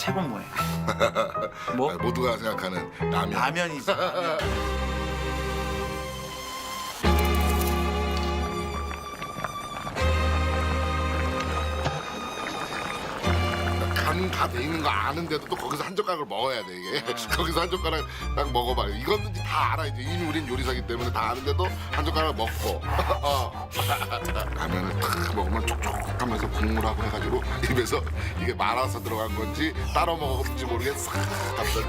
최고 뭐예요? 뭐? 모두가 생각하는 라면. 라면이지. 라면. 간 다 돼 있는 거 아는데도 또 거기서 한 젓가락을 먹어야 돼 이게. 거기서 한 젓가락 딱 먹어봐. 이건 다 알아 이제. 이미 우린 요리사기 때문에 다 아는데도 한 젓가락 먹고. 라면을 탁 먹으면 촉촉하면서 국물하고 해가지고 입에서 이게 말아서 들어간 건지 따로 먹었는지 모르겠어. 갑자기.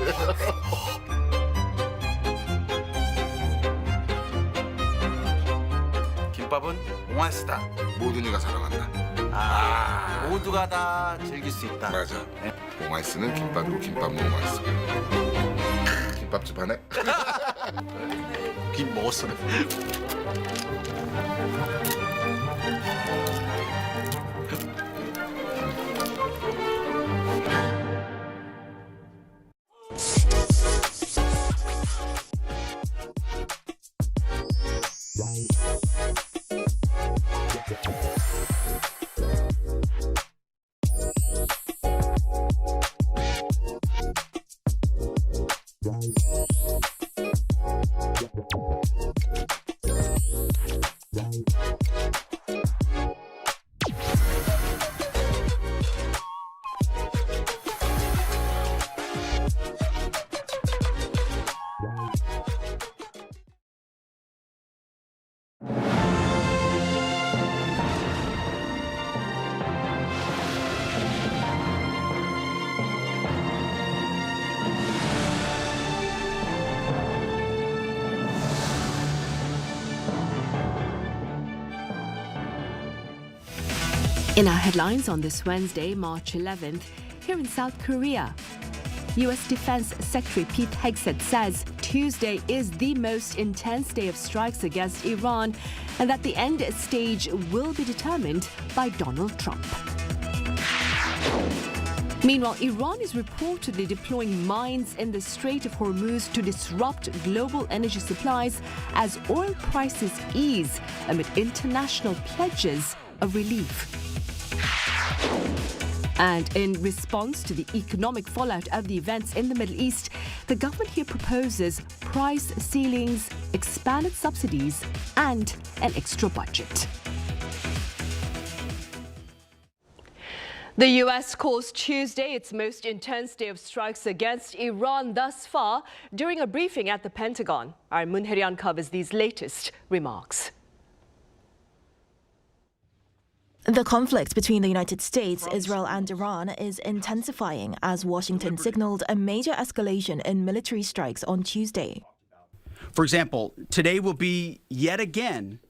김밥은 옹알스다. 모든 이가 사랑한다. 모두가 다 즐길 수 있다. 맞아. 옹알스는 김밥이고 김밥은 옹알스. 김밥집 하네. 김 먹었어. In our headlines on this Wednesday, March 11th, here in South Korea, U.S. Defense Secretary Pete Hegseth says Tuesday is the most intense day of strikes against Iran and that the end stage will be determined by Donald Trump. Meanwhile, Iran is reportedly deploying mines in the Strait of Hormuz to disrupt global energy supplies as oil prices ease amid international pledges of relief. And in response to the economic fallout of the events in the Middle East, the government here proposes price ceilings, expanded subsidies, and an extra budget. The U.S. calls Tuesday its most intense day of strikes against Iran thus far during a briefing at the Pentagon. Our Moon Hye-ryun covers these latest remarks. The conflict between the United States, Israel and Iran is intensifying as Washington signaled a major escalation in military strikes on Tuesday. For example, today will be yet again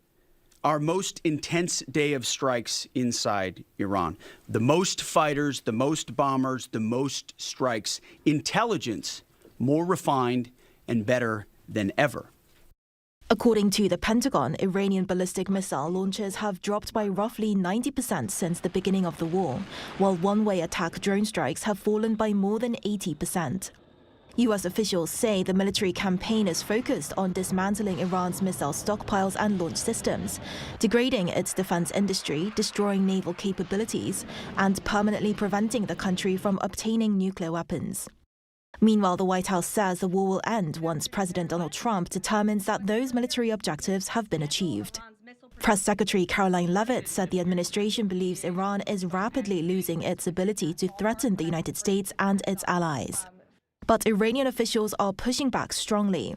our most intense day of strikes inside Iran. The most fighters, the most bombers, the most strikes. Intelligence more refined and better than ever. According to the Pentagon, Iranian ballistic missile launches have dropped by roughly 90% since the beginning of the war, while one-way attack drone strikes have fallen by more than 80%. U.S. officials say the military campaign is focused on dismantling Iran's missile stockpiles and launch systems, degrading its defense industry, destroying naval capabilities, and permanently preventing the country from obtaining nuclear weapons. Meanwhile, the White House says the war will end once President Donald Trump determines that those military objectives have been achieved. Press Secretary Caroline Leavitt said the administration believes Iran is rapidly losing its ability to threaten the United States and its allies. But Iranian officials are pushing back strongly.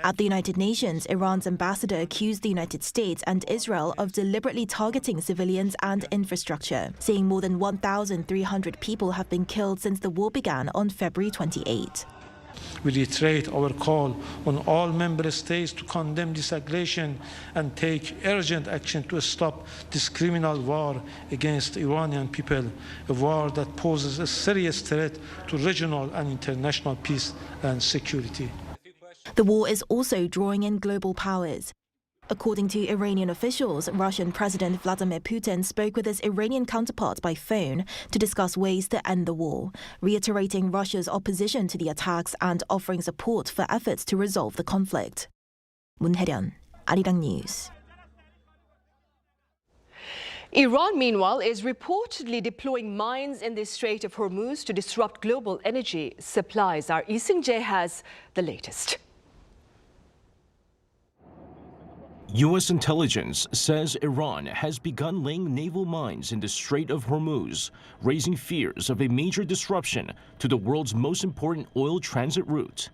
At the United Nations, Iran's ambassador accused the United States and Israel of deliberately targeting civilians and infrastructure, saying more than 1,300 people have been killed since the war began on February 28. We reiterate our call on all member states to condemn this aggression and take urgent action to stop this criminal war against Iranian people, a war that poses a serious threat to regional and international peace and security. The war is also drawing in global powers. According to Iranian officials, Russian President Vladimir Putin spoke with his Iranian counterpart by phone to discuss ways to end the war, reiterating Russia's opposition to the attacks and offering support for efforts to resolve the conflict. Moon Hye-ryun, Arirang News. Iran, meanwhile, is reportedly deploying mines in the Strait of Hormuz to disrupt global energy supplies. Our Lee Seung-jae has the latest. U.S. intelligence says Iran has begun laying naval mines in the Strait of Hormuz, raising fears of a major disruption to the world's most important oil transit route.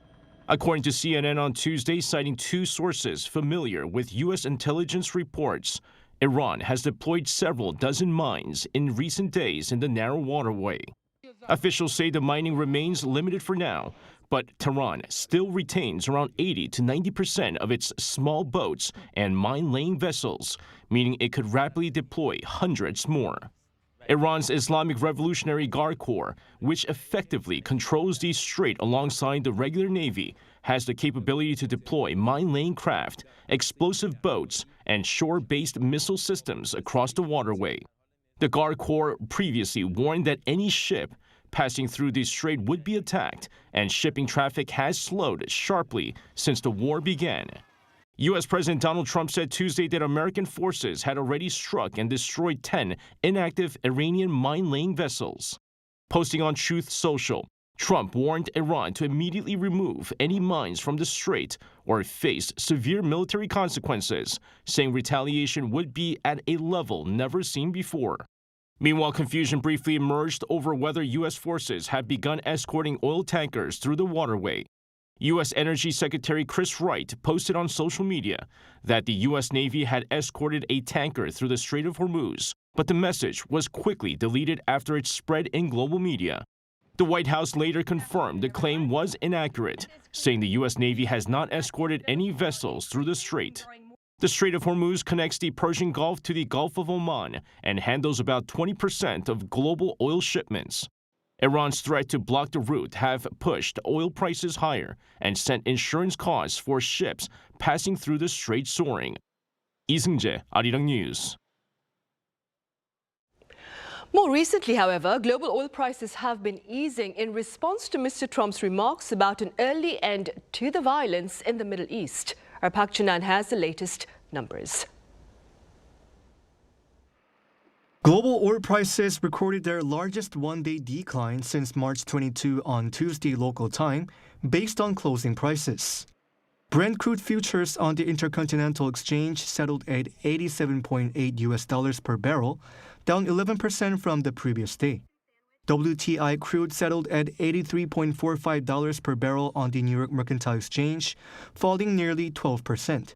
According to CNN on Tuesday, citing two sources familiar with U.S. intelligence reports, Iran has deployed several dozen mines in recent days in the narrow waterway. Officials say the mining remains limited for now, but Tehran still retains around 80 to 90% of its small boats and mine-laying vessels, meaning it could rapidly deploy hundreds more. Iran's Islamic Revolutionary Guard Corps, which effectively controls the strait alongside the regular navy, has the capability to deploy mine-laying craft, explosive boats, and shore-based missile systems across the waterway. The Guard Corps previously warned that any ship passing through the strait would be attacked, and shipping traffic has slowed sharply since the war began. U.S. President Donald Trump said Tuesday that American forces had already struck and destroyed 10 inactive Iranian mine-laying vessels. Posting on Truth Social, Trump warned Iran to immediately remove any mines from the strait or face severe military consequences, saying retaliation would be at a level never seen before. Meanwhile, confusion briefly emerged over whether U.S. forces have begun escorting oil tankers through the waterway. U.S. Energy Secretary Chris Wright posted on social media that the U.S. Navy had escorted a tanker through the Strait of Hormuz, but the message was quickly deleted after it spread in global media. The White House later confirmed the claim was inaccurate, saying the U.S. Navy has not escorted any vessels through the strait. The Strait of Hormuz connects the Persian Gulf to the Gulf of Oman and handles about 20% of global oil shipments. Iran's threat to block the route have pushed oil prices higher and sent insurance costs for ships passing through the strait soaring. Lee Seung-jae, Arirang News. More recently, however, global oil prices have been easing in response to Mr. Trump's remarks about an early end to the violence in the Middle East. Our Park Chunan has the latest numbers. Global oil prices recorded their largest one-day decline since March 22 on Tuesday local time, based on closing prices. Brent crude futures on the Intercontinental Exchange settled at $87.8 per barrel, down 11% from the previous day. WTI crude settled at $83.45 per barrel on the New York Mercantile Exchange, falling nearly 12%.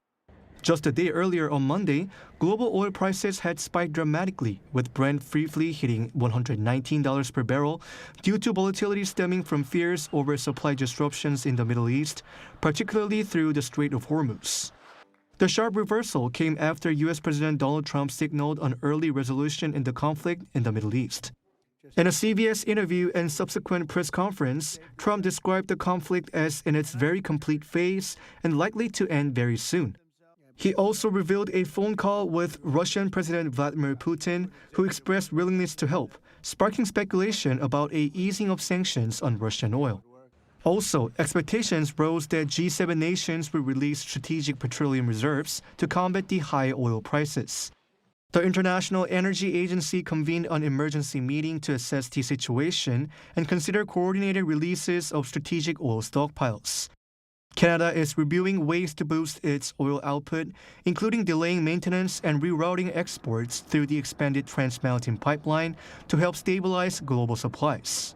Just a day earlier on Monday, global oil prices had spiked dramatically, with Brent briefly hitting $119 per barrel due to volatility stemming from fears over supply disruptions in the Middle East, particularly through the Strait of Hormuz. The sharp reversal came after U.S. President Donald Trump signaled an early resolution in the conflict in the Middle East. In a CBS interview and subsequent press conference, Trump described the conflict as in its very complete phase and likely to end very soon. He also revealed a phone call with Russian President Vladimir Putin, who expressed willingness to help, sparking speculation about an easing of sanctions on Russian oil. Also, expectations rose that G7 nations would release strategic petroleum reserves to combat the high oil prices. The International Energy Agency convened an emergency meeting to assess the situation and consider coordinated releases of strategic oil stockpiles. Canada is reviewing ways to boost its oil output, including delaying maintenance and rerouting exports through the expanded Trans Mountain pipeline to help stabilize global supplies.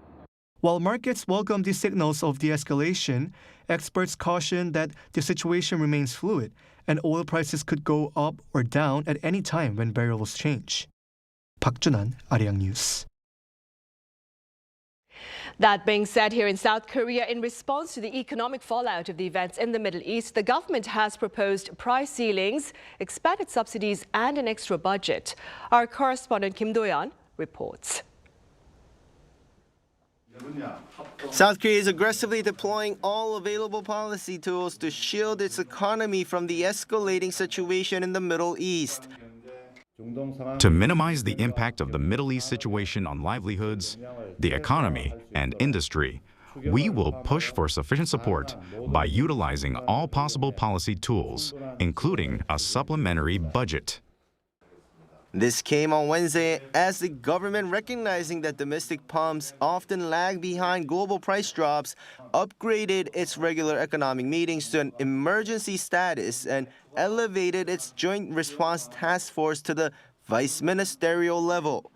While markets welcome the signals of de-escalation, experts caution that the situation remains fluid and oil prices could go up or down at any time when variables change. Park Junan, Arirang News. That being said, here in South Korea, in response to the economic fallout of the events in the Middle East, the government has proposed price ceilings, expanded subsidies, and an extra budget. Our correspondent Kim Do-yeon reports. South Korea is aggressively deploying all available policy tools to shield its economy from the escalating situation in the Middle East. To minimize the impact of the Middle East situation on livelihoods, the economy, and industry, we will push for sufficient support by utilizing all possible policy tools, including a supplementary budget. This came on Wednesday as the government, recognizing that domestic pumps often lag behind global price drops, upgraded its regular economic meetings to an emergency status and elevated its joint response task force to the vice ministerial level.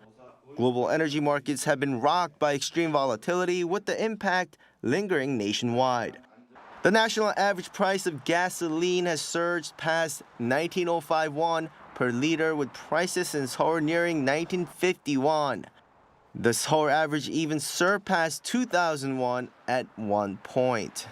Global energy markets have been rocked by extreme volatility, with the impact lingering nationwide. The national average price of gasoline has surged past 1905 won per liter, with prices in Seoul nearing 1950 won. The Seoul average even surpassed 2,000 won at one point.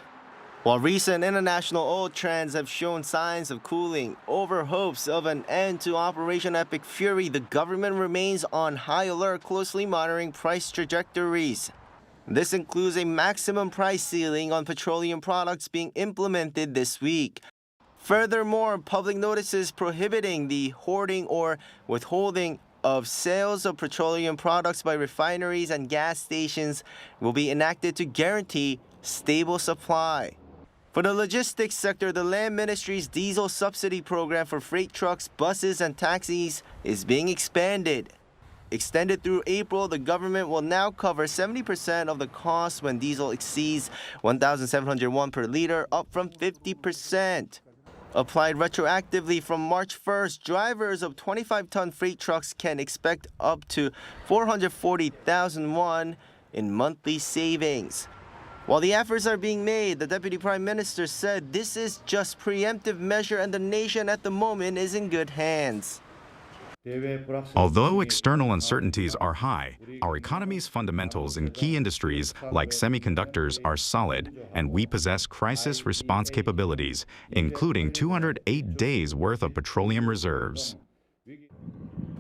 While recent international oil trends have shown signs of cooling over hopes of an end to Operation Epic Fury, the government remains on high alert, closely monitoring price trajectories. This includes a maximum price ceiling on petroleum products being implemented this week. Furthermore, public notices prohibiting the hoarding or withholding of sales of petroleum products by refineries and gas stations will be enacted to guarantee stable supply. For the logistics sector, the Land Ministry's diesel subsidy program for freight trucks, buses, and taxis is being expanded. Extended through April, the government will now cover 70% of the cost when diesel exceeds 1,700 won per liter, up from 50%. Applied retroactively from March 1st, drivers of 25-ton freight trucks can expect up to 440,000 won in monthly savings. While the efforts are being made, the Deputy Prime Minister said this is just preemptive measure and the nation at the moment is in good hands. Although external uncertainties are high, our economy's fundamentals in key industries like semiconductors are solid, and we possess crisis response capabilities, including 208 days' worth of petroleum reserves.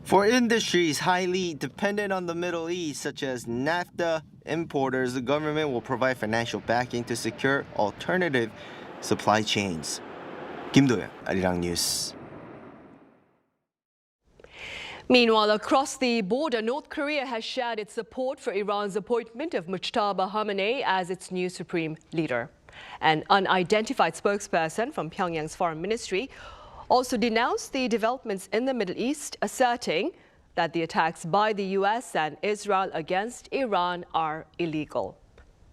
For industries highly dependent on the Middle East, such as naphtha importers, the government will provide financial backing to secure alternative supply chains. Kim Do-yeon, Arirang News. Meanwhile, across the border, North Korea has shared its support for Iran's appointment of Mojtaba Khamenei as its new supreme leader. An unidentified spokesperson from Pyongyang's foreign ministry also denounced the developments in the Middle East, asserting that the attacks by the U.S. and Israel against Iran are illegal.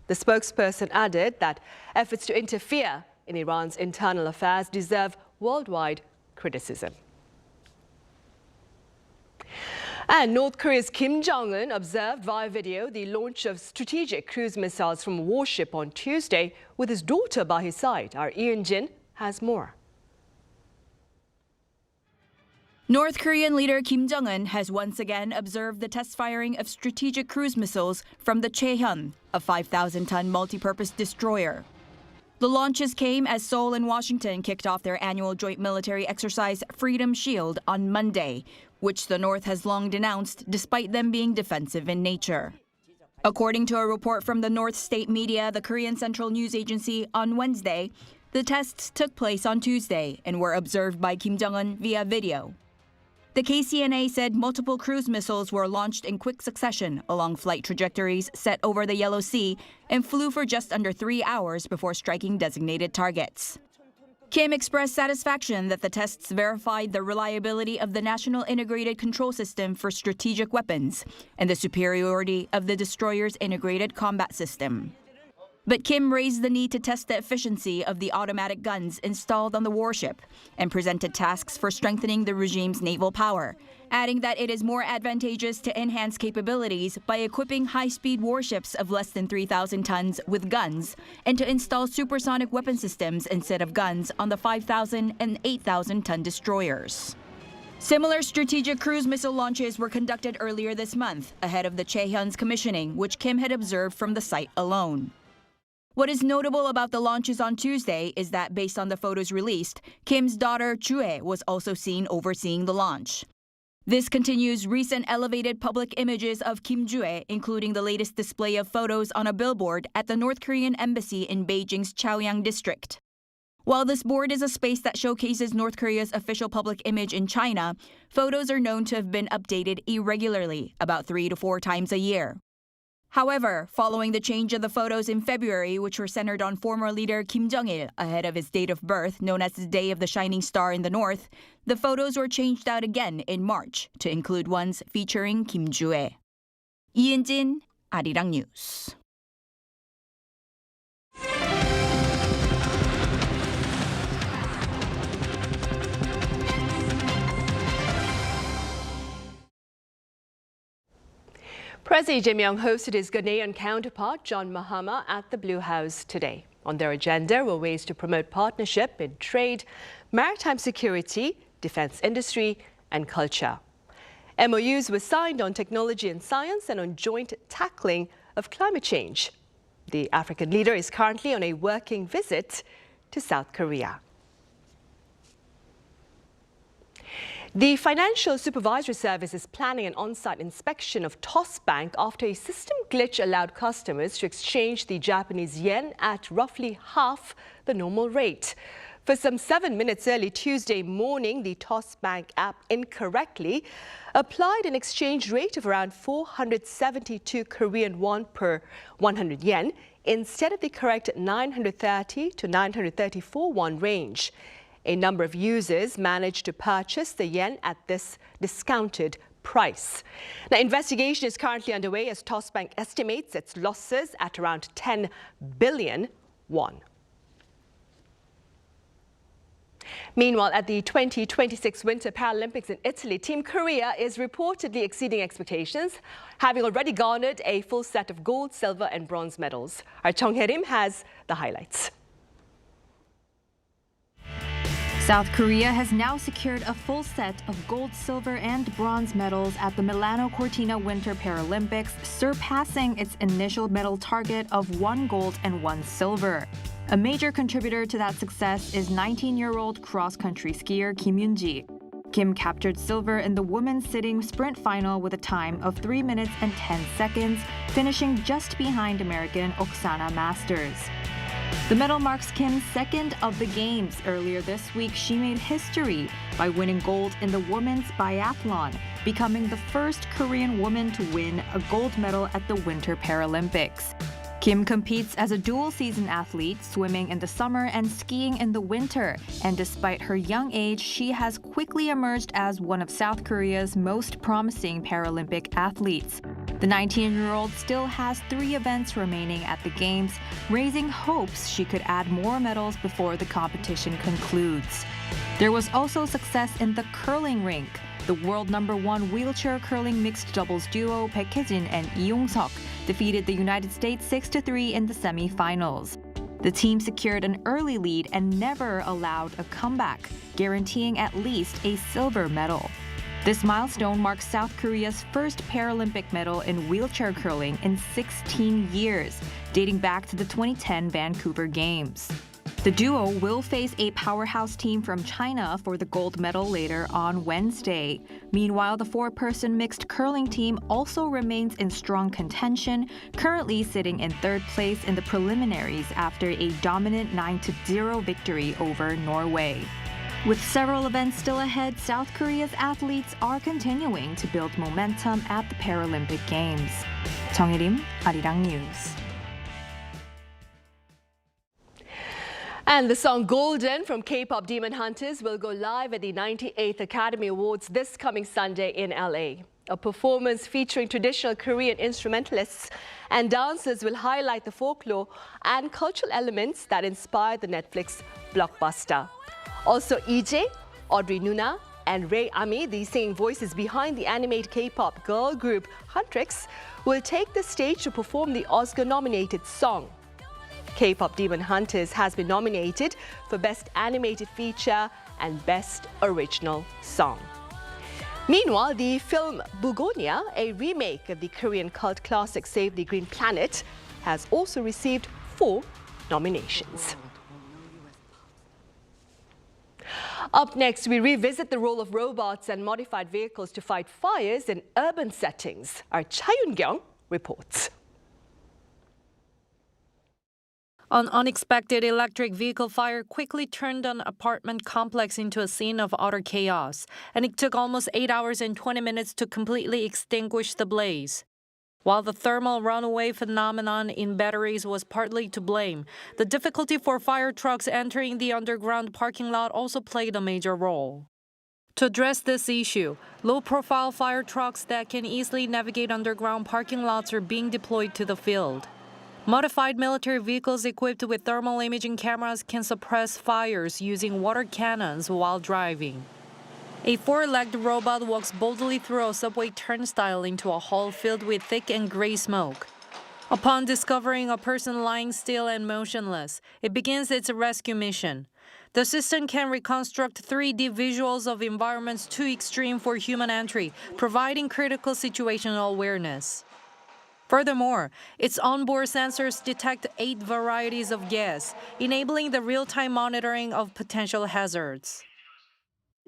The spokesperson added that efforts to interfere in Iran's internal affairs deserve worldwide criticism. And North Korea's Kim Jong-un observed via video the launch of strategic cruise missiles from a warship on Tuesday with his daughter by his side. Our Eun-jin has more. North Korean leader Kim Jong-un has once again observed the test firing of strategic cruise missiles from the Chaehyun, a 5,000-ton multi-purpose destroyer. The launches came as Seoul and Washington kicked off their annual joint military exercise Freedom Shield on Monday, which the North has long denounced despite them being defensive in nature. According to a report from the North state media, the Korean Central News Agency, on Wednesday, the tests took place on Tuesday and were observed by Kim Jong-un via video. The KCNA said multiple cruise missiles were launched in quick succession along flight trajectories set over the Yellow Sea and flew for just under 3 hours before striking designated targets. Kim expressed satisfaction that the tests verified the reliability of the National Integrated Control System for Strategic Weapons and the superiority of the destroyer's integrated combat system. But Kim raised the need to test the efficiency of the automatic guns installed on the warship and presented tasks for strengthening the regime's naval power, adding that it is more advantageous to enhance capabilities by equipping high-speed warships of less than 3,000 tons with guns and to install supersonic weapon systems instead of guns on the 5,000 and 8,000-ton destroyers. Similar strategic cruise missile launches were conducted earlier this month, ahead of the Chaehyun's commissioning, which Kim had observed from the site alone. What is notable about the launches on Tuesday is that, based on the photos released, Kim's daughter Jue was also seen overseeing the launch. This continues recent elevated public images of Kim Jue, including the latest display of photos on a billboard at the North Korean embassy in Beijing's Chaoyang district. While this board is a space that showcases North Korea's official public image in China, photos are known to have been updated irregularly, about 3 to 4 times a year. However, following the change of the photos in February, which were centered on former leader Kim Jong-il ahead of his date of birth, known as the Day of the Shining Star in the North, the photos were changed out again in March to include ones featuring Kim Joo-ae. 이은진, Arirang News. President Lee Jae-myung hosted his Ghanaian counterpart John Mahama at the Blue House today. On their agenda were ways to promote partnership in trade, maritime security, defense industry, and culture. MOUs were signed on technology and science and on joint tackling of climate change. The African leader is currently on a working visit to South Korea. The Financial Supervisory Service is planning an on-site inspection of Toss Bank after a system glitch allowed customers to exchange the Japanese yen at roughly half the normal rate. For some 7 minutes early Tuesday morning, the Toss Bank app incorrectly applied an exchange rate of around 472 Korean won per 100 yen instead of the correct 930 to 934 won range. A number of users managed to purchase the yen at this discounted price. Now, investigation is currently underway as Toss Bank estimates its losses at around 10 billion won. Meanwhile, at the 2026 Winter Paralympics in Italy, Team Korea is reportedly exceeding expectations, having already garnered a full set of gold, silver and bronze medals. Our Chung Hye-rim has the highlights. South Korea has now secured a full set of gold, silver, and bronze medals at the Milano-Cortina Winter Paralympics, surpassing its initial medal target of 1 gold and 1 silver. A major contributor to that success is 19-year-old cross-country skier Kim Yoon-ji. Kim captured silver in the women's sitting sprint final with a time of 3 minutes and 10 seconds, finishing just behind American Oksana Masters. The medal marks Kim's second of the Games. Earlier this week, she made history by winning gold in the women's biathlon, becoming the first Korean woman to win a gold medal at the Winter Paralympics. Kim competes as a dual-season athlete, swimming in the summer and skiing in the winter. And despite her young age, she has quickly emerged as one of South Korea's most promising Paralympic athletes. The 19-year-old still has 3 events remaining at the Games, raising hopes she could add more medals before the competition concludes. There was also success in the curling rink. The world #1 wheelchair curling mixed doubles duo Baek Hye-jin and Lee Yong-seok defeated the United States 6-3 in the semifinals. The team secured an early lead and never allowed a comeback, guaranteeing at least a silver medal. This milestone marks South Korea's first Paralympic medal in wheelchair curling in 16 years, dating back to the 2010 Vancouver Games. The duo will face a powerhouse team from China for the gold medal later on Wednesday. Meanwhile, the 4-person mixed curling team also remains in strong contention, currently sitting in 3rd place in the preliminaries after a dominant 9-0 victory over Norway. With several events still ahead, South Korea's athletes are continuing to build momentum at the Paralympic Games. Chung Hye-rim, Arirang News. And the song Golden from KPop Demon Hunters will go live at the 98th Academy Awards this coming Sunday in LA. A performance featuring traditional Korean instrumentalists and dancers will highlight the folklore and cultural elements that inspired the Netflix blockbuster. Also, EJ, Audrey Nuna, and Ray Ami, the singing voices behind the animated K-pop girl group Huntrix, will take the stage to perform the Oscar-nominated song. K-pop Demon Hunters has been nominated for Best Animated Feature and Best Original Song. Meanwhile, the film Bugonia, a remake of the Korean cult classic Save the Green Planet, has also received 4 nominations. Up next, we revisit the role of robots and modified vehicles to fight fires in urban settings. Our Cha Yun-kyung reports. An unexpected electric vehicle fire quickly turned an apartment complex into a scene of utter chaos, and it took almost 8 hours and 20 minutes to completely extinguish the blaze. While the thermal runaway phenomenon in batteries was partly to blame, the difficulty for fire trucks entering the underground parking lot also played a major role. To address this issue, low-profile fire trucks that can easily navigate underground parking lots are being deployed to the field. Modified military vehicles equipped with thermal imaging cameras can suppress fires using water cannons while driving. A four-legged robot walks boldly through a subway turnstile into a hall filled with thick and gray smoke. Upon discovering a person lying still and motionless, it begins its rescue mission. The system can reconstruct 3D visuals of environments too extreme for human entry, providing critical situational awareness. Furthermore, its onboard sensors detect 8 varieties of gas, enabling the real-time monitoring of potential hazards.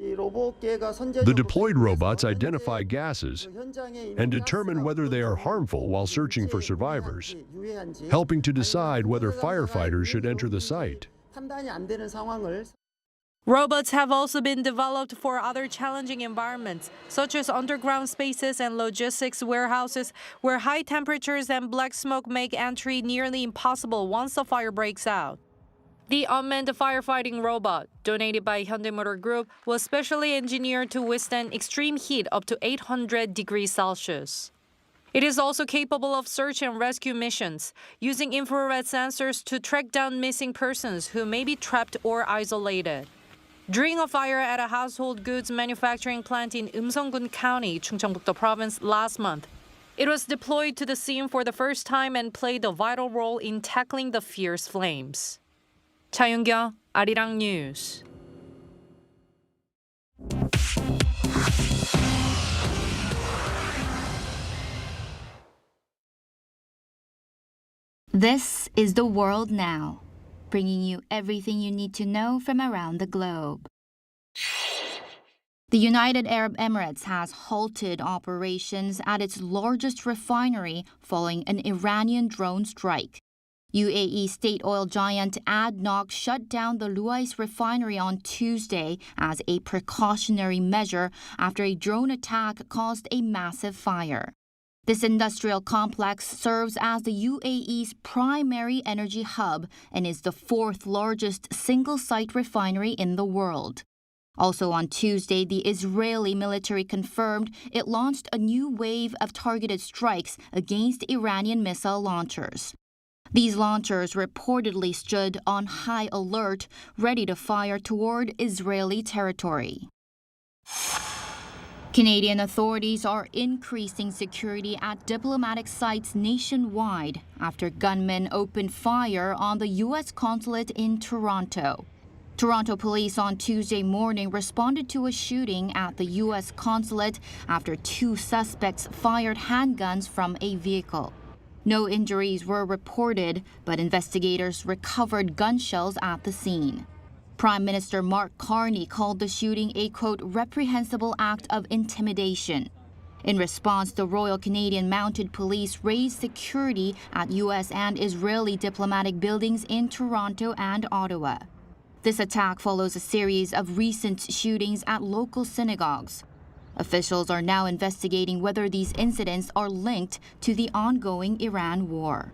The deployed robots identify gases and determine whether they are harmful while searching for survivors, helping to decide whether firefighters should enter the site. Robots have also been developed for other challenging environments, such as underground spaces and logistics warehouses, where high temperatures and black smoke make entry nearly impossible once a fire breaks out. The unmanned firefighting robot, donated by Hyundai Motor Group, was specially engineered to withstand extreme heat up to 800 degrees Celsius. It is also capable of search and rescue missions, using infrared sensors to track down missing persons who may be trapped or isolated. During a fire at a household goods manufacturing plant in Eumseong-gun County, Chungcheongbuk-do Province last month, it was deployed to the scene for the first time and played a vital role in tackling the fierce flames. 차윤경, Arirang News. This is The World Now, bringing you everything you need to know from around the globe. The United Arab Emirates has halted operations at its largest refinery following an Iranian drone strike. UAE state oil giant ADNOC shut down the Lu'ais refinery on Tuesday as a precautionary measure after a drone attack caused a massive fire. This industrial complex serves as the UAE's primary energy hub and is the fourth largest single-site refinery in the world. Also on Tuesday, the Israeli military confirmed it launched a new wave of targeted strikes against Iranian missile launchers. These launchers reportedly stood on high alert, ready to fire toward Israeli territory. Canadian authorities are increasing security at diplomatic sites nationwide after gunmen opened fire on the U.S. consulate in Toronto. Toronto police on Tuesday morning responded to a shooting at the U.S. consulate after 2 suspects fired handguns from a vehicle. No injuries were reported, but investigators recovered gun shells at the scene. Prime Minister Mark Carney called the shooting a, quote, reprehensible act of intimidation. In response, the Royal Canadian Mounted Police raised security at U.S. and Israeli diplomatic buildings in Toronto and Ottawa. This attack follows a series of recent shootings at local synagogues. Officials are now investigating whether these incidents are linked to the ongoing Iran war.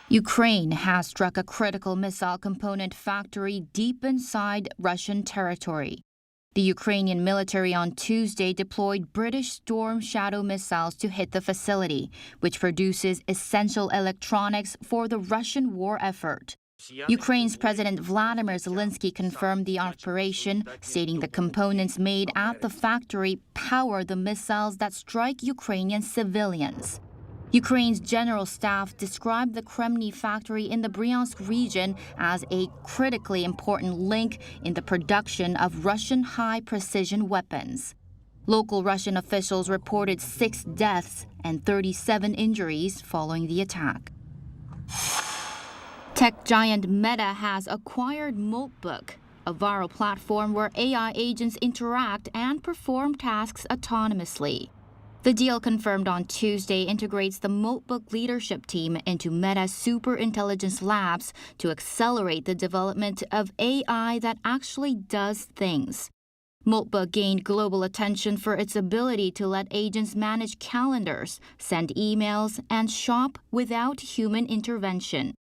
Ukraine has struck a critical missile component factory deep inside Russian territory. The Ukrainian military on Tuesday deployed British Storm Shadow missiles to hit the facility, which produces essential electronics for the Russian war effort. Ukraine's President Vladimir Zelensky confirmed the operation, stating the components made at the factory power the missiles that strike Ukrainian civilians. Ukraine's general staff described the Kremny factory in the Bryansk region as a critically important link in the production of Russian high-precision weapons. Local Russian officials reported 6 deaths and 37 injuries following the attack. Tech giant Meta has acquired Moltbook, a viral platform where AI agents interact and perform tasks autonomously. The deal confirmed on Tuesday integrates the Moltbook leadership team into Meta's superintelligence labs to accelerate the development of AI that actually does things. Moltbook gained global attention for its ability to let agents manage calendars, send emails, and shop without human intervention.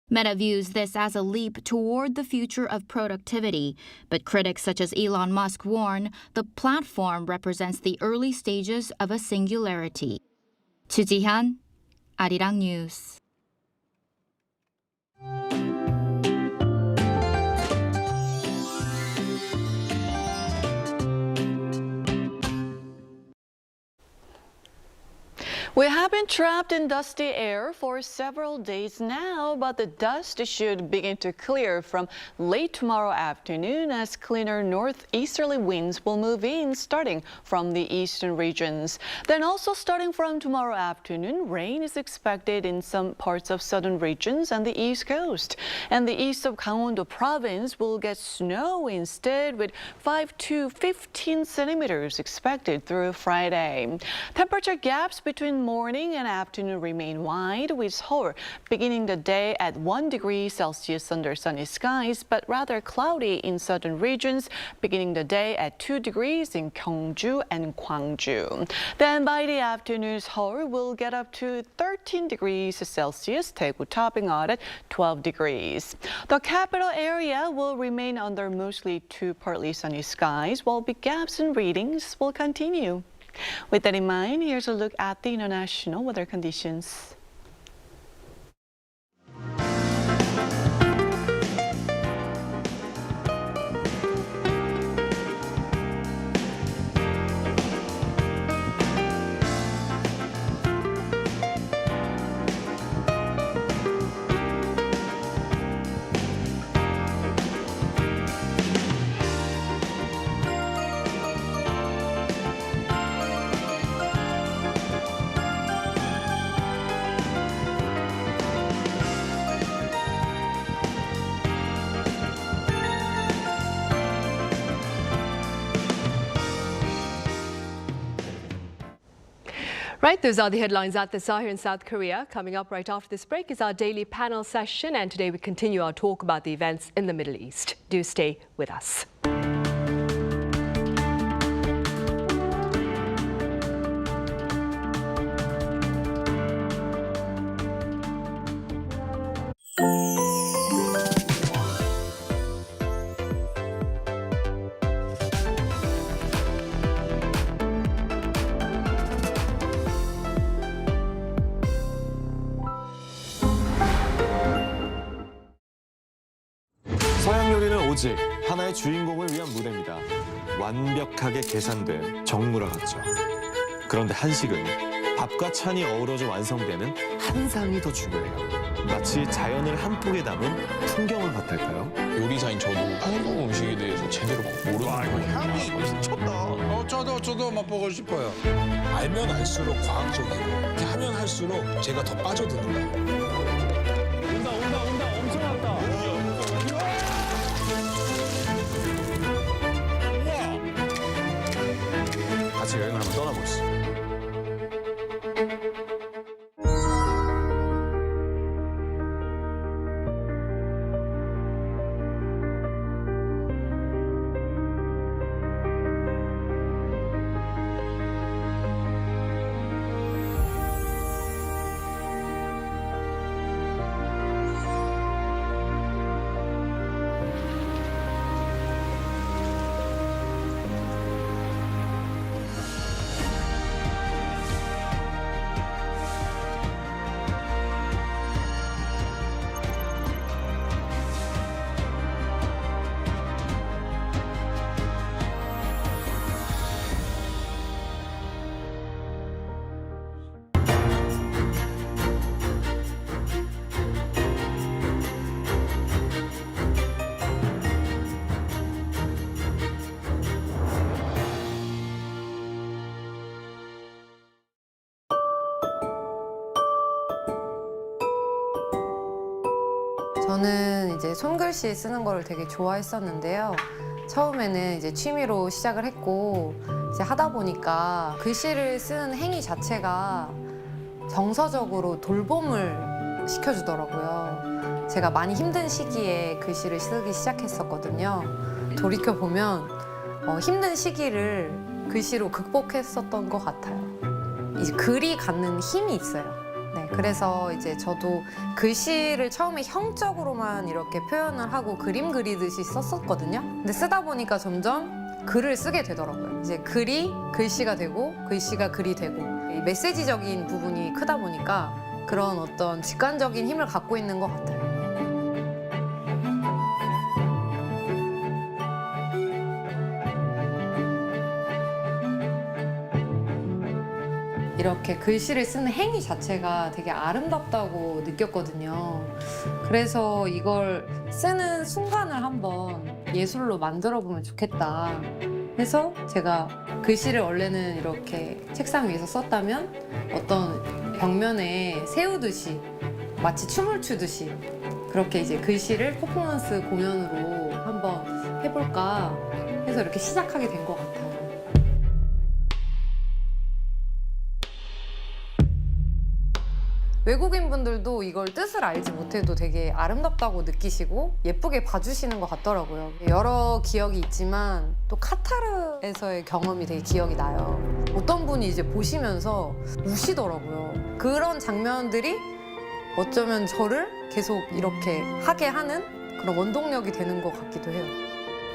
Meta views this as a leap toward the future of productivity, but critics such as Elon Musk warn the platform represents the early stages of a singularity. Chu Ji-hyun, Arirang News. We have been trapped in dusty air for several days now, but the dust should begin to clear from late tomorrow afternoon as cleaner northeasterly winds will move in starting from the eastern regions. Then also starting from tomorrow afternoon, rain is expected in some parts of southern regions and the east coast. And the east of Gangwon-do province will get snow instead with 5 to 15 centimeters expected through Friday. Temperature gaps between morning and afternoon remain wide, with Seoul beginning the day at 1 degree Celsius under sunny skies, but rather cloudy in southern regions, beginning the day at 2 degrees in Gyeongju and Gwangju. Then by the afternoon, Seoul will get up to 13 degrees Celsius, Daegu topping out at 12 degrees. The capital area will remain under mostly to partly sunny skies, while big gaps in readings will continue. With that in mind, here's a look at the international weather conditions. Right, those are the headlines at this hour here in South Korea. Coming up right after this break is our daily panel session, and today we continue our talk about the events in the Middle East. Do stay with us. 서양 요리는 오직 하나의 주인공을 위한 무대입니다. 완벽하게 계산된 정무라 같죠. 그런데 한식은 밥과 찬이 어우러져 완성되는 한상이 더 중요해요. 마치 자연을 한 폭에 담은 풍경을 같달까요? 요리사인 저도 한국 음식에 대해서 제대로 모르는 거예요. 향이 미쳤다. 어쩌도 맛보고 싶어요. 알면 알수록 과학적이고 이렇게 하면 할수록 제가 더 빠져드는 거예요. 온다. 엄청 왔다. 같이 여행을 한번 떠나보시죠. 저는 이제 손글씨 쓰는 거를 되게 좋아했었는데요. 처음에는 이제 취미로 시작을 했고 이제 하다 보니까 글씨를 쓰는 행위 자체가 정서적으로 돌봄을 시켜주더라고요. 제가 많이 힘든 시기에 글씨를 쓰기 시작했었거든요. 돌이켜보면 힘든 시기를 글씨로 극복했었던 것 같아요. 이제 글이 갖는 힘이 있어요. 네, 그래서 이제 저도 글씨를 처음에 형적으로만 이렇게 표현을 하고 그림 그리듯이 썼었거든요. 근데 쓰다 보니까 점점 글을 쓰게 되더라고요. 이제 글이 글씨가 되고 글씨가 글이 되고 이 메시지적인 부분이 크다 보니까 그런 어떤 직관적인 힘을 갖고 있는 것 같아요. 이렇게 글씨를 쓰는 행위 자체가 되게 아름답다고 느꼈거든요. 그래서 이걸 쓰는 순간을 한번 예술로 만들어 보면 좋겠다 해서 제가 글씨를 원래는 이렇게 책상 위에서 썼다면 어떤 벽면에 세우듯이 마치 춤을 추듯이 그렇게 이제 글씨를 퍼포먼스 공연으로 한번 해볼까 해서 이렇게 시작하게 된 것 같아요. 외국인 분들도 이걸 뜻을 알지 못해도 되게 아름답다고 느끼시고 예쁘게 봐주시는 것 같더라고요. 여러 기억이 있지만 또 카타르에서의 경험이 되게 기억이 나요. 어떤 분이 이제 보시면서 우시더라고요. 그런 장면들이 어쩌면 저를 계속 이렇게 하게 하는 그런 원동력이 되는 것 같기도 해요.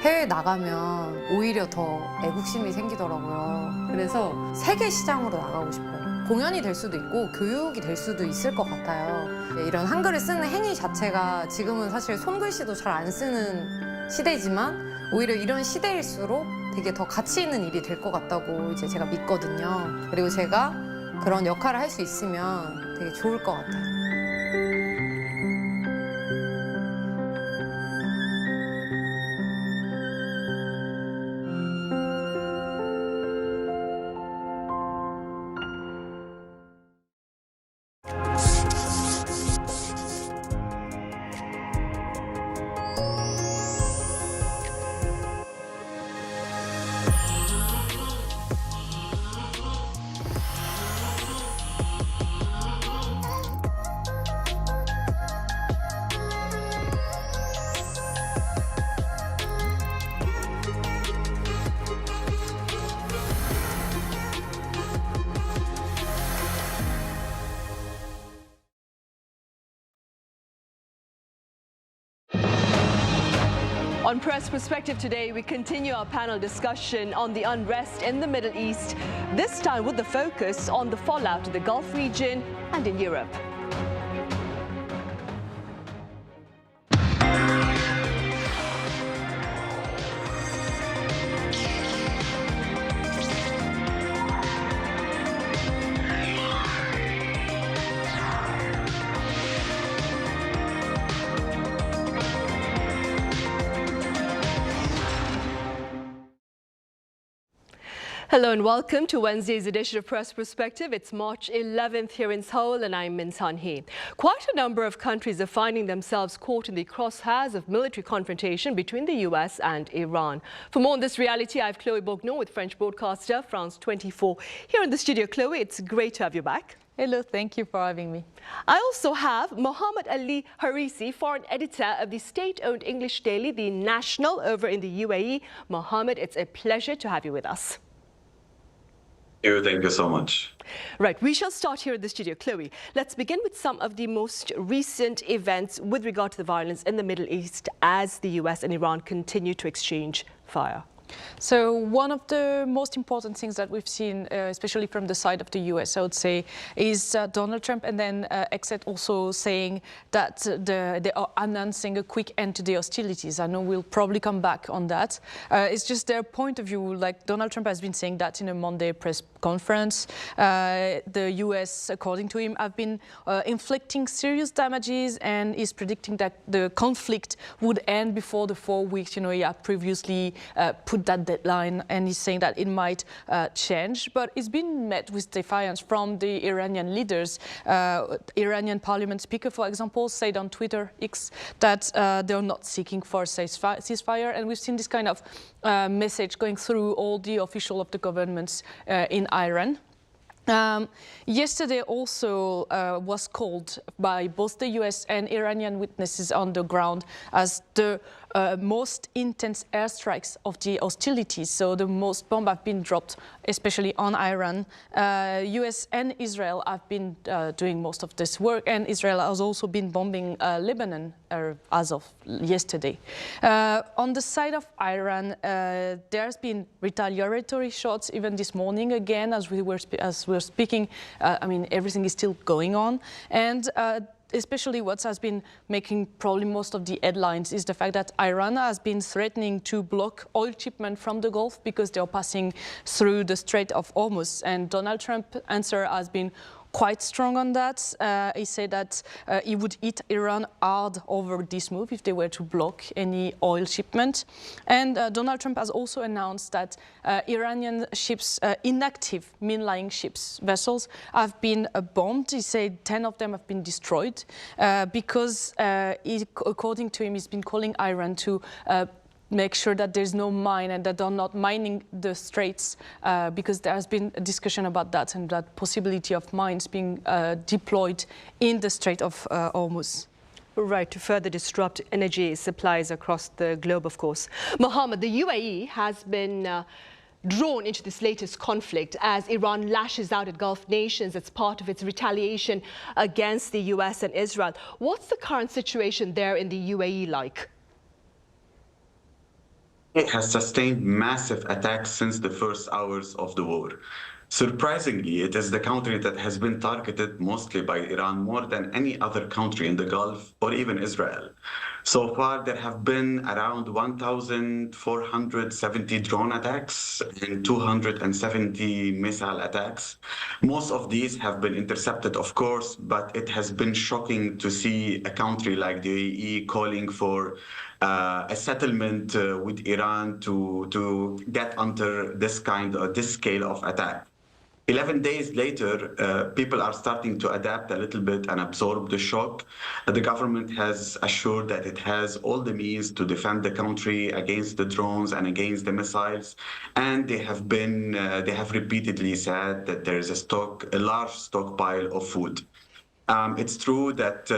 해외 나가면 오히려 더 애국심이 생기더라고요. 그래서 세계 시장으로 나가고 싶어요. 공연이 될 수도 있고 교육이 될 수도 있을 것 같아요. 이런 한글을 쓰는 행위 자체가 지금은 사실 손글씨도 잘 안 쓰는 시대지만 오히려 이런 시대일수록 되게 더 가치 있는 일이 될 것 같다고 이제 제가 믿거든요. 그리고 제가 그런 역할을 할 수 있으면 되게 좋을 것 같아요. On Press Perspective today, we continue our panel discussion on the unrest in the Middle East, this time with the focus on the fallout in the Gulf region and in Europe. Hello and welcome to Wednesday's edition of Press Perspective. It's March 11th here in Seoul and I'm Min Sun-hee. Quite a number of countries are finding themselves caught in the crosshairs of military confrontation between the US and Iran. For more on this reality, I have Chloe Bognon with French broadcaster France 24 here in the studio. Chloe, it's great to have you back. Hello, thank you for having me. I also have Mohammed Ali Harisi, foreign editor of the state-owned English daily, The National, over in the UAE. Mohammed, it's a pleasure to have you with us. Thank you so much. Right, we shall start here in the studio. Chloe, let's begin with some of the most recent events with regard to the violence in the Middle East as the US and Iran continue to exchange fire. So one of the most important things that we've seen, especially from the side of the US, I would say, is Donald Trump and then Exet also saying that they are announcing a quick end to the hostilities. I know we'll probably come back on that. It's just their point of view. Like Donald Trump has been saying that in a Monday press conference. The US, according to him, have been inflicting serious damages and is predicting that the conflict would end before the 4 weeks. You know, he had previously put that deadline, and he's saying that it might change, but it's been met with defiance from the Iranian leaders. Iranian parliament speaker, for example, said on Twitter X that they're not seeking for a ceasefire, and we've seen this kind of message going through all the officials of the governments in Iran. Yesterday also was called by both the US and Iranian witnesses on the ground as the most intense airstrikes of the hostilities. So the most bombs have been dropped, especially on Iran. US and Israel have been doing most of this work, and Israel has also been bombing Lebanon as of yesterday. On the side of Iran, there's been retaliatory shots even this morning again as we were speaking. I mean, everything is still going on, and especially what has been making probably most of the headlines is the fact that Iran has been threatening to block oil shipment from the Gulf because they're passing through the Strait of Hormuz. And Donald Trump's answer has been quite strong on that. He said that he would hit Iran hard over this move if they were to block any oil shipment. And Donald Trump has also announced that Iranian ships, inactive mainline ships, vessels, have been bombed. He said 10 of them have been destroyed because, according to him, he's been calling Iran to make sure that there's no mine and that they're not mining the straits because there has been a discussion about that and that possibility of mines being deployed in the Strait of Hormuz. Right, to further disrupt energy supplies across the globe, of course. Mohammed, the UAE has been drawn into this latest conflict as Iran lashes out at Gulf nations as part of its retaliation against the US and Israel. What's the current situation there in the UAE like? It has sustained massive attacks since the first hours of the war. Surprisingly, it is the country that has been targeted mostly by Iran more than any other country in the Gulf or even Israel. So far, there have been around 1,470 drone attacks and 270 missile attacks. Most of these have been intercepted, of course, but it has been shocking to see a country like the UAE calling for a settlement with Iran to get under this scale of attack. 11 days later, people are starting to adapt a little bit and absorb the shock. The government has assured that it has all the means to defend the country against the drones and against the missiles. And they have repeatedly said that there is a large stockpile of food. It's true that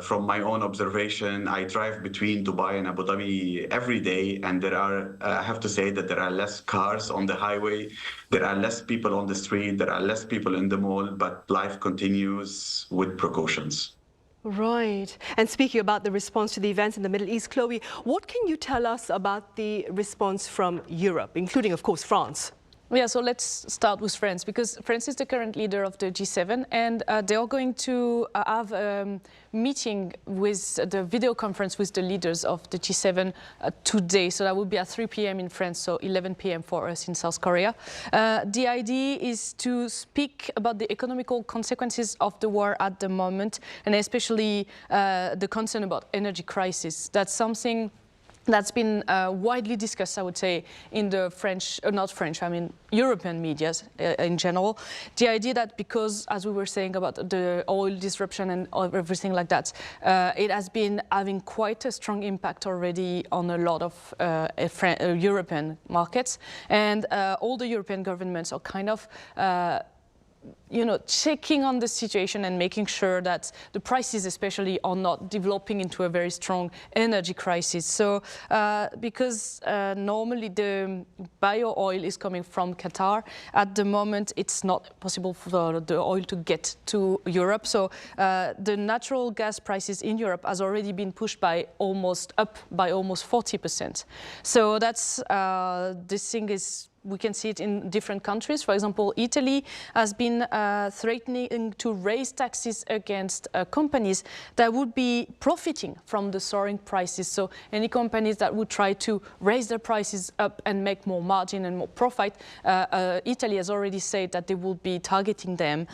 from my own observation, I drive between Dubai and Abu Dhabi every day, and I have to say that there are less cars on the highway, there are less people on the street, there are less people in the mall, but life continues with precautions. Right. And speaking about the response to the events in the Middle East, Chloe, what can you tell us about the response from Europe, including, of course, France? Yeah, so let's start with France, because France is the current leader of the G7, and they are going to have a meeting with the video conference with the leaders of the G7 today. So that will be at 3 p.m. in France, so 11 p.m. for us in South Korea. The idea is to speak about the economical consequences of the war at the moment, and especially the concern about energy crisis. That's something that's been widely discussed, I would say, in the European media in general. The idea that because, as we were saying about the oil disruption and everything like that, it has been having quite a strong impact already on a lot of European markets. And all the European governments are kind of checking on the situation and making sure that the prices especially are not developing into a very strong energy crisis. So because normally the bio oil is coming from Qatar, at the moment it's not possible for the oil to get to Europe. So the natural gas prices in Europe has already been pushed by almost 40%. So that's this thing is. We can see it in different countries. For example, Italy has been threatening to raise taxes against companies that would be profiting from the soaring prices. So any companies that would try to raise their prices up and make more margin and more profit, Italy has already said that they will be targeting them.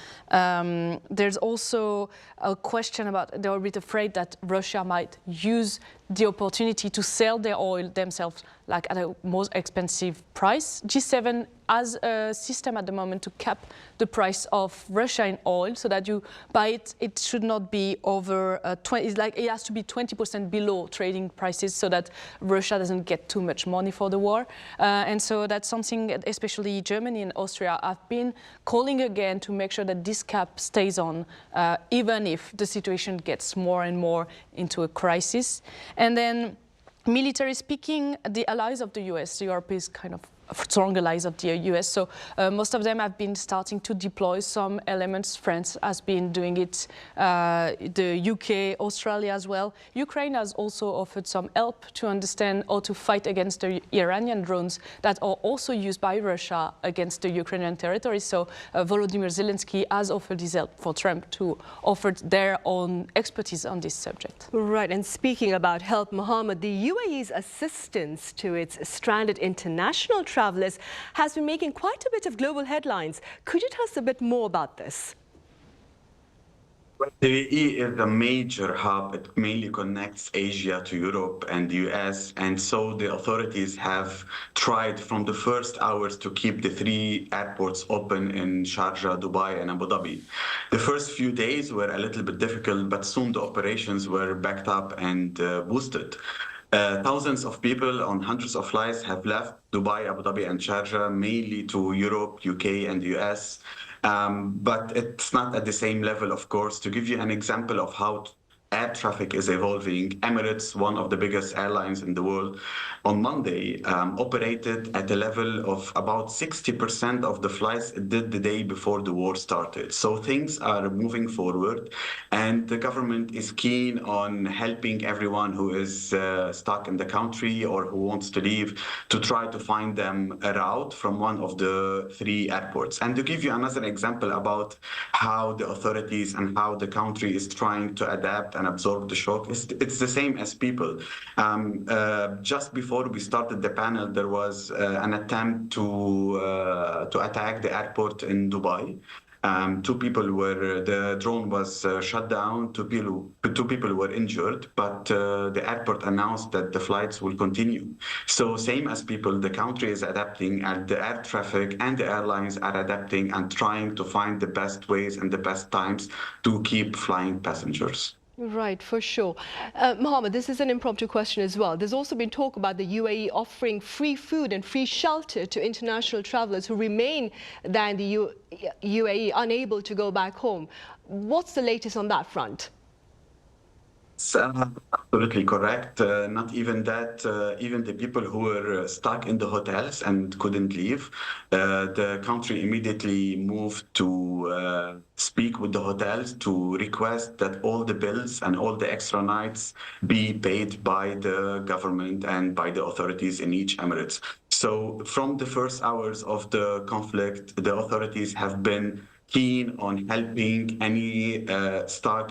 There's also a question about, they're a bit afraid that Russia might use the opportunity to sell their oil themselves like at a most expensive price. G7 has a system at the moment to cap the price of Russian oil, so that you buy it, it should not be over 20. It's like it has to be 20% below trading prices, so that Russia doesn't get too much money for the war. And so that's something, especially Germany and Austria have been calling again to make sure that this cap stays on, even if the situation gets more and more into a crisis. And then, military speaking, the allies of the US, Europe is kind of strong allies of the US, so most of them have been starting to deploy some elements. France has been doing it, the UK, Australia as well. Ukraine has also offered some help to understand how to fight against the Iranian drones that are also used by Russia against the Ukrainian territory. So Volodymyr Zelensky has offered his help for Trump to offer their own expertise on this subject. Right, and speaking about help, Mohammed, the UAE's assistance to its stranded international travelers has been making quite a bit of global headlines. Could you tell us a bit more about this? The UAE is a major hub. It mainly connects Asia to Europe and the US. And so the authorities have tried from the first hours to keep the 3 airports open in Sharjah, Dubai, and Abu Dhabi. The first few days were a little bit difficult, but soon the operations were backed up and boosted. Thousands of people on hundreds of flights have left Dubai, Abu Dhabi, and Sharjah, mainly to Europe, UK, and US. But it's not at the same level, of course. To give you an example of how air traffic is evolving, Emirates, one of the biggest airlines in the world, on Monday operated at a level of about 60% of the flights it did the day before the war started. So things are moving forward, and the government is keen on helping everyone who is stuck in the country or who wants to leave to try to find them a route from one of the 3 airports. And to give you another example about how the authorities and how the country is trying to adapt and absorb the shock, it's the same as people. Just before we started the panel, there was an attempt to attack the airport in Dubai. 2 people were, the drone was shut down, 2 people were injured, but the airport announced that the flights will continue. So same as people, the country is adapting, and the air traffic and the airlines are adapting and trying to find the best ways and the best times to keep flying passengers. Right, for sure. Mohammed, this is an impromptu question as well. There's also been talk about the UAE offering free food and free shelter to international travelers who remain there in the UAE, unable to go back home. What's the latest on that front? Absolutely correct. Not even that, even the people who were stuck in the hotels and couldn't leave, the country immediately moved to speak with the hotels to request that all the bills and all the extra nights be paid by the government and by the authorities in each Emirates. So from the first hours of the conflict, the authorities have been keen on helping any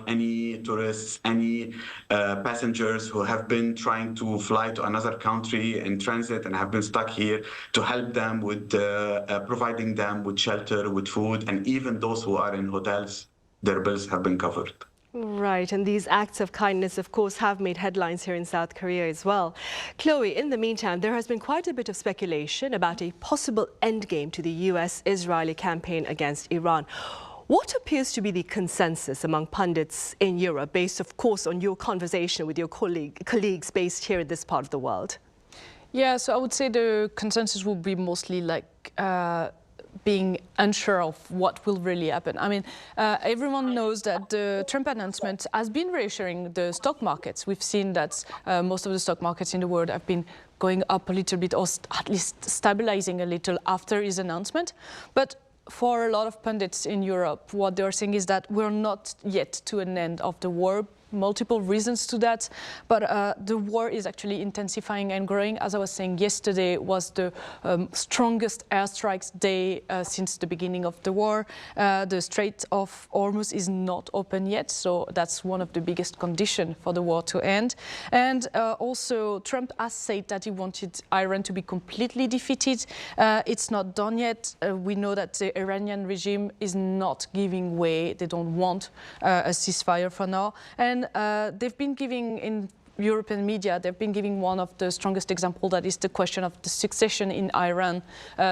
any tourists, any passengers who have been trying to fly to another country in transit and have been stuck here, to help them with providing them with shelter, with food, and even those who are in hotels, their bills have been covered. Right, and these acts of kindness, of course, have made headlines here in South Korea as well. Chloe, in the meantime, there has been quite a bit of speculation about a possible endgame to the US-Israeli campaign against Iran. What appears to be the consensus among pundits in Europe, based, of course, on your conversation with your colleagues based here in this part of the world? Yeah, so I would say the consensus will be mostly like being unsure of what will really happen. I mean, everyone knows that the Trump announcement has been reassuring the stock markets. We've seen that most of the stock markets in the world have been going up a little bit, or at least stabilizing a little after his announcement. But for a lot of pundits in Europe, what they're saying is that we're not yet to an end of the war. Multiple reasons to that, but the war is actually intensifying and growing. As I was saying, yesterday was the strongest airstrikes day since the beginning of the war. The Strait of Hormuz is not open yet, so that's one of the biggest conditions for the war to end. And also, Trump has said that he wanted Iran to be completely defeated. It's not done yet. We know that the Iranian regime is not giving way. They don't want a ceasefire for now. And they've been giving in European media, they've been giving one of the strongest examples, that is the question of the succession in Iran.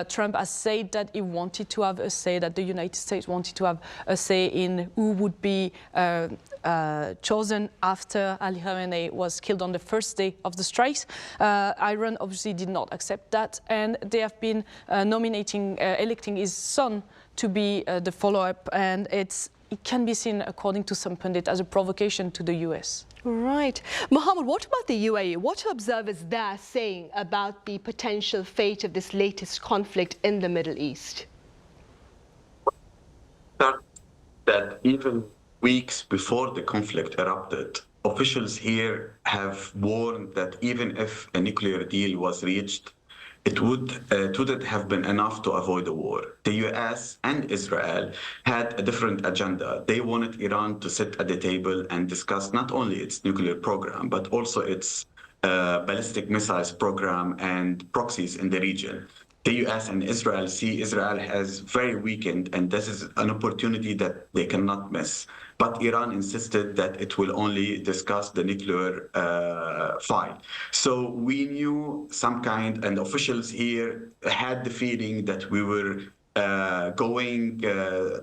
Trump has said that he wanted to have a say, that the United States wanted to have a say in who would be chosen after Ali Khamenei was killed on the first day of the strikes. Iran obviously did not accept that, and they have been electing his son to be the follow-up, and it can be seen, according to some pundits, as a provocation to the US. Right. Mohammed, what about the UAE? What are observers there saying about the potential fate of this latest conflict in the Middle East? That even weeks before the conflict erupted, officials here have warned that even if a nuclear deal was reached, it wouldn't have been enough to avoid a war. The US and Israel had a different agenda. They wanted Iran to sit at the table and discuss not only its nuclear program, but also its ballistic missiles program and proxies in the region. The US and Israel see Israel as very weakened, and this is an opportunity that they cannot miss. But Iran insisted that it will only discuss the nuclear file. So we knew some kind, and officials here had the feeling that we were going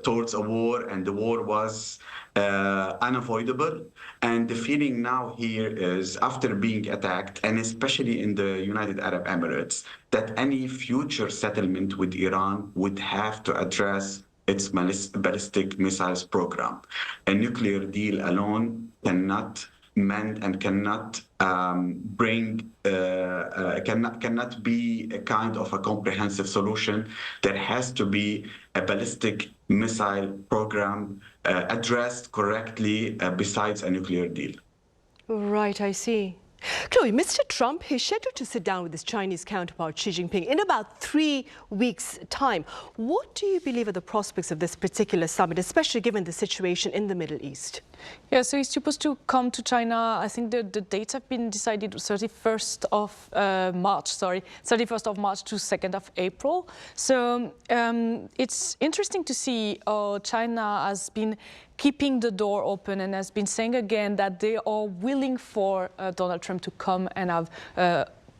towards a war, and the war was unavoidable. And the feeling now here is, after being attacked, and especially in the United Arab Emirates, that any future settlement with Iran would have to address its ballistic missiles program. A nuclear deal alone cannot mend and cannot cannot be a kind of a comprehensive solution. There has to be a ballistic missile program addressed correctly besides a nuclear deal. Right, I see. Chloe, Mr. Trump is scheduled to sit down with his Chinese counterpart Xi Jinping in about 3 weeks' time. What do you believe are the prospects of this particular summit, especially given the situation in the Middle East? Yeah, so he's supposed to come to China. I think the dates have been decided 31st of March to 2nd of April. So it's interesting to see how China has been keeping the door open and has been saying again that they are willing for Donald Trump to come and have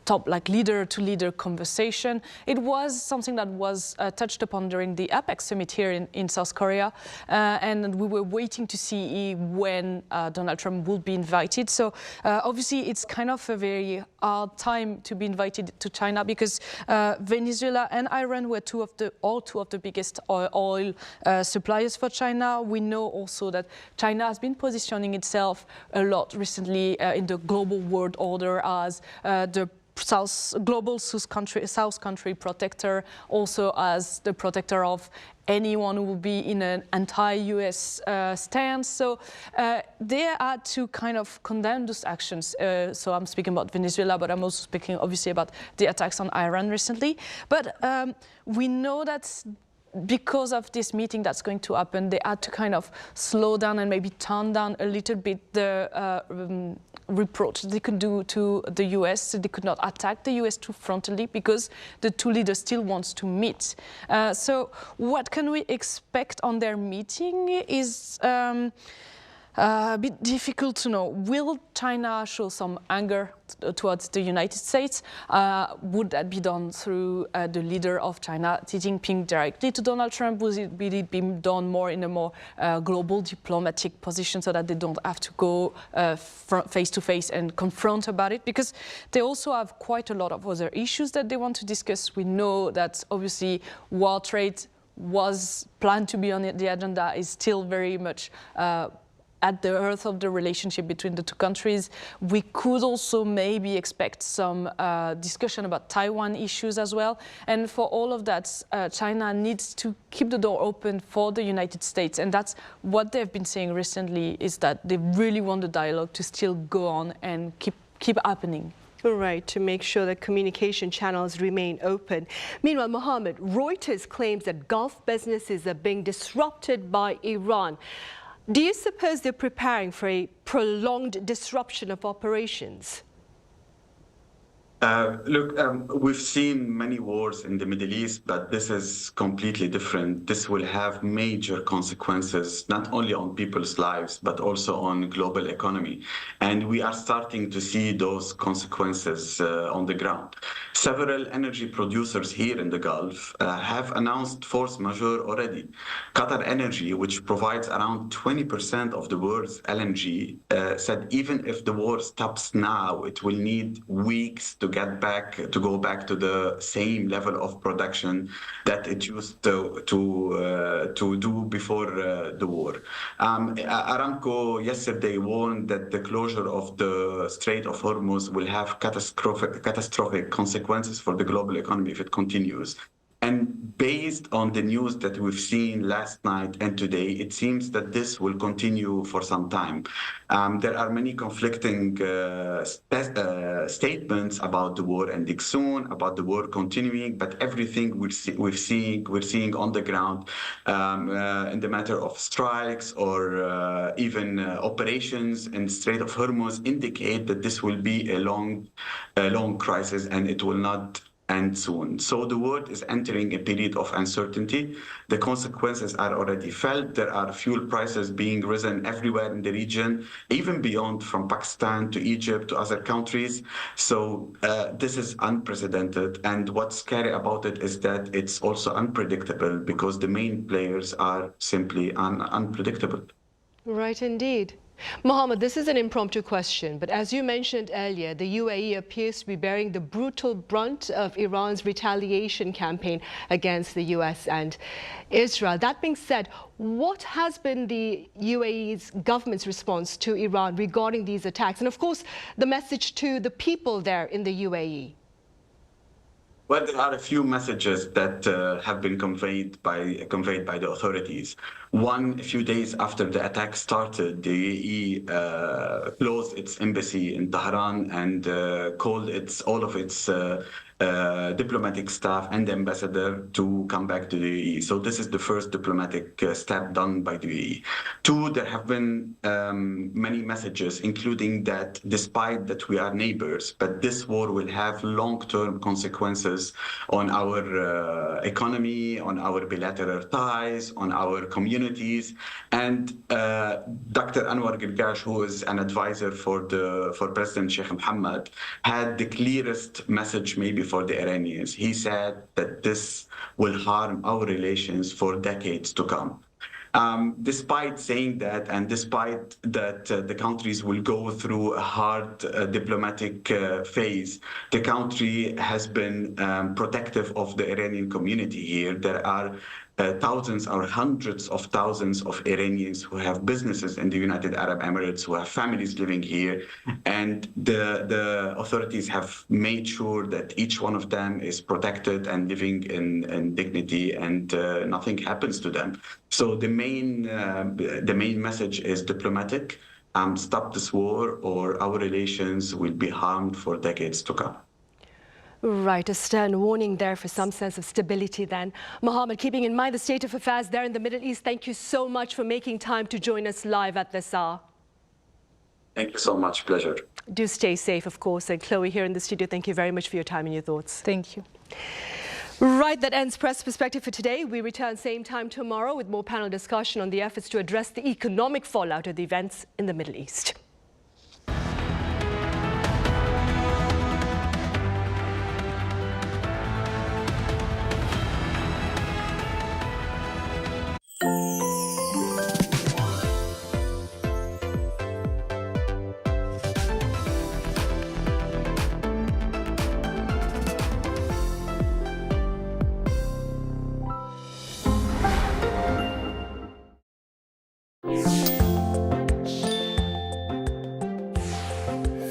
top leader-to-leader conversation. It was something that was touched upon during the APEC summit here in South Korea, and we were waiting to see when Donald Trump would be invited. So obviously it's kind of a very hard time to be invited to China, because Venezuela and Iran were two of the biggest oil suppliers for China. We know also that China has been positioning itself a lot recently in the global world order as the global South country protector, also as the protector of anyone who will be in an anti-US stance. So they had to kind of condemn those actions. So I'm speaking about Venezuela, but I'm also speaking obviously about the attacks on Iran recently. But we know that because of this meeting that's going to happen, they had to kind of slow down and maybe tone down a little bit the reproach they could do to the US. So they could not attack the US too frontally, because the two leaders still want to meet. So what can we expect on their meeting is a bit difficult to know. Will China show some anger towards the United States? Would that be done through the leader of China, Xi Jinping, directly to Donald Trump? Will it be done more in a more global diplomatic position, so that they don't have to go face to face and confront about it? Because they also have quite a lot of other issues that they want to discuss. We know that obviously world trade was planned to be on the agenda, is still very much at the heart of the relationship between the two countries. We could also maybe expect some discussion about Taiwan issues as well. And for all of that, China needs to keep the door open for the United States. And that's what they've been saying recently, is that they really want the dialogue to still go on and keep happening. Right, to make sure that communication channels remain open. Meanwhile, Mohammed, Reuters claims that Gulf businesses are being disrupted by Iran. Do you suppose they're preparing for a prolonged disruption of operations? We've seen many wars in the Middle East, but this is completely different. This will have major consequences, not only on people's lives, but also on global economy. And we are starting to see those consequences on the ground. Several energy producers here in the Gulf have announced force majeure already. Qatar Energy, which provides around 20% of the world's LNG, said even if the war stops now, it will need weeks to go back to the same level of production that it used to do before the war. Aramco yesterday warned that the closure of the Strait of Hormuz will have catastrophic consequences for the global economy if it continues. And based on the news that we've seen last night and today, it seems that this will continue for some time. There are many conflicting statements about the war ending soon, about the war continuing, but everything we're seeing on the ground in the matter of strikes or even operations in Strait of Hormuz indicate that this will be a long crisis and it will not end soon. So the world is entering a period of uncertainty. The consequences are already felt. There are fuel prices being risen everywhere in the region, even beyond, from Pakistan to Egypt to other countries. So this is unprecedented. And what's scary about it is that it's also unpredictable because the main players are simply unpredictable. Right, indeed. Mohammed, this is an impromptu question, but as you mentioned earlier, the UAE appears to be bearing the brutal brunt of Iran's retaliation campaign against the US and Israel. That being said, what has been the UAE's government's response to Iran regarding these attacks? And of course, the message to the people there in the UAE? Well, there are a few messages that have been conveyed by the authorities. One, a few days after the attack started, the UAE closed its embassy in Tehran and called all of its diplomatic staff and the ambassador to come back to the UAE. So this is the first diplomatic step done by the UAE. Two, there have been many messages, including that despite that we are neighbors, but this war will have long-term consequences on our economy, on our bilateral ties, on our communities. And Dr. Anwar Girgash, who is an advisor for President Sheikh Mohammed, had the clearest message maybe for the Iranians. He said that this will harm our relations for decades to come. Despite saying that, and despite that the countries will go through a hard diplomatic phase, the country has been protective of the Iranian community here. There are thousands or hundreds of thousands of Iranians who have businesses in the United Arab Emirates, who have families living here, and the authorities have made sure that each one of them is protected and living in dignity, and nothing happens to them. So the main message is diplomatic: stop this war, or our relations will be harmed for decades to come. Right, a stern warning there for some sense of stability then. Mohammed, keeping in mind the state of affairs there in the Middle East, thank you so much for making time to join us live at this hour. Thank you so much. Pleasure. Do stay safe, of course. And Chloe here in the studio, thank you very much for your time and your thoughts. Thank you. Right, that ends Press Perspective for today. We return same time tomorrow with more panel discussion on the efforts to address the economic fallout of the events in the Middle East.